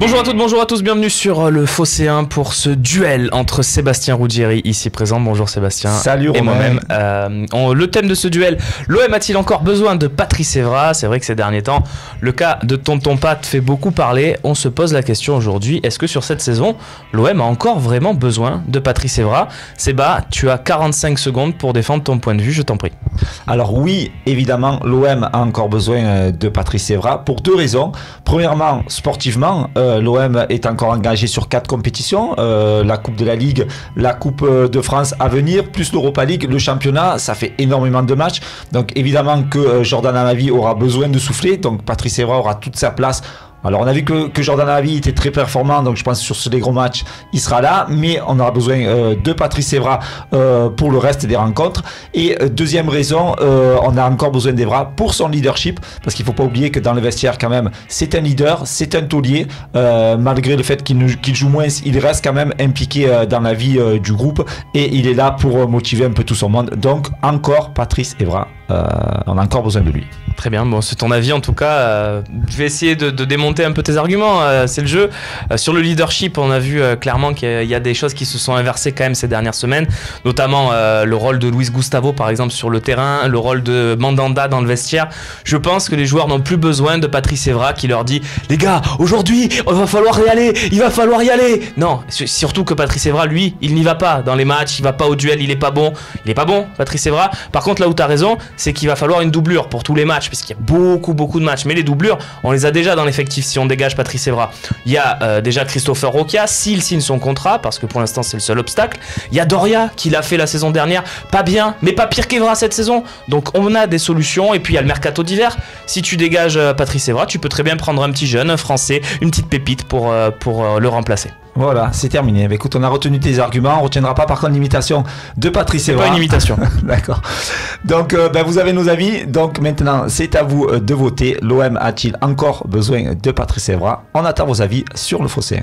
Bonjour à toutes, bonjour à tous, bienvenue sur le Phocéen pour ce duel entre Sébastien Ruggieri, ici présent. Bonjour Sébastien. Salut Romain. Et moi-même. Le thème de ce duel, l'OM a-t-il encore besoin de Patrice Evra? C'est vrai que ces derniers temps, le cas de Tonton Pat fait beaucoup parler. On se pose la question aujourd'hui, est-ce que sur cette saison, l'OM a encore vraiment besoin de Patrice Evra? Séba, tu as 45 secondes pour défendre ton point de vue, je t'en prie. Alors oui, évidemment, l'OM a encore besoin de Patrice Evra pour deux raisons. Premièrement, sportivement, l'OM est encore engagé sur 4 compétitions, la Coupe de la Ligue, la Coupe de France à venir, plus l'Europa League, le championnat, ça fait énormément de matchs. Donc évidemment que Jordan Amavi aura besoin de souffler, donc Patrice Evra aura toute sa place. Alors on a vu que Jordan Amavi était très performant, donc je pense que sur les gros matchs il sera là, mais on aura besoin de Patrice Evra pour le reste des rencontres. Et deuxième raison, on a encore besoin d'Evra pour son leadership, parce qu'il ne faut pas oublier que dans le vestiaire quand même c'est un leader, c'est un taulier, malgré le fait qu'il joue moins, il reste quand même impliqué dans la vie du groupe et il est là pour motiver un peu tout son monde. Donc encore Patrice Evra, on a encore besoin de lui. Très bien, bon, c'est ton avis en tout cas. Je vais essayer de démonter un peu tes arguments, c'est le jeu. Sur le leadership, on a vu clairement qu'il y a des choses qui se sont inversées quand même ces dernières semaines, notamment le rôle de Luis Gustavo par exemple sur le terrain, le rôle de Mandanda dans le vestiaire. Je pense que les joueurs n'ont plus besoin de Patrice Evra qui leur dit « Les gars, aujourd'hui, il va falloir y aller, il va falloir y aller !» Non, surtout que Patrice Evra, lui, il n'y va pas dans les matchs, il va pas au duel, il est pas bon. Il est pas bon, Patrice Evra. Par contre, là où tu as raison, c'est qu'il va falloir une doublure pour tous les matchs, parce qu'il y a beaucoup de matchs. Mais les doublures, on les a déjà dans l'effectif si on dégage Patrice Evra. Il y a déjà Christopher Roquia, s'il signe son contrat, parce que pour l'instant c'est le seul obstacle. Il y a Doria, qui l'a fait la saison dernière, pas bien, mais pas pire qu'Evra cette saison. Donc on a des solutions. Et puis il y a le mercato d'hiver. Si tu dégages Patrice Evra, tu peux très bien prendre un petit jeune, un français, une petite pépite pour le remplacer. Voilà, c'est terminé. Mais écoute, on a retenu tes arguments. On retiendra pas par contre l'imitation de Patrice Evra. C'est pas une imitation. D'accord. Donc, vous avez nos avis. Donc maintenant, c'est à vous de voter. L'OM a-t-il encore besoin de Patrice Evra? On attend vos avis sur le Phocéen.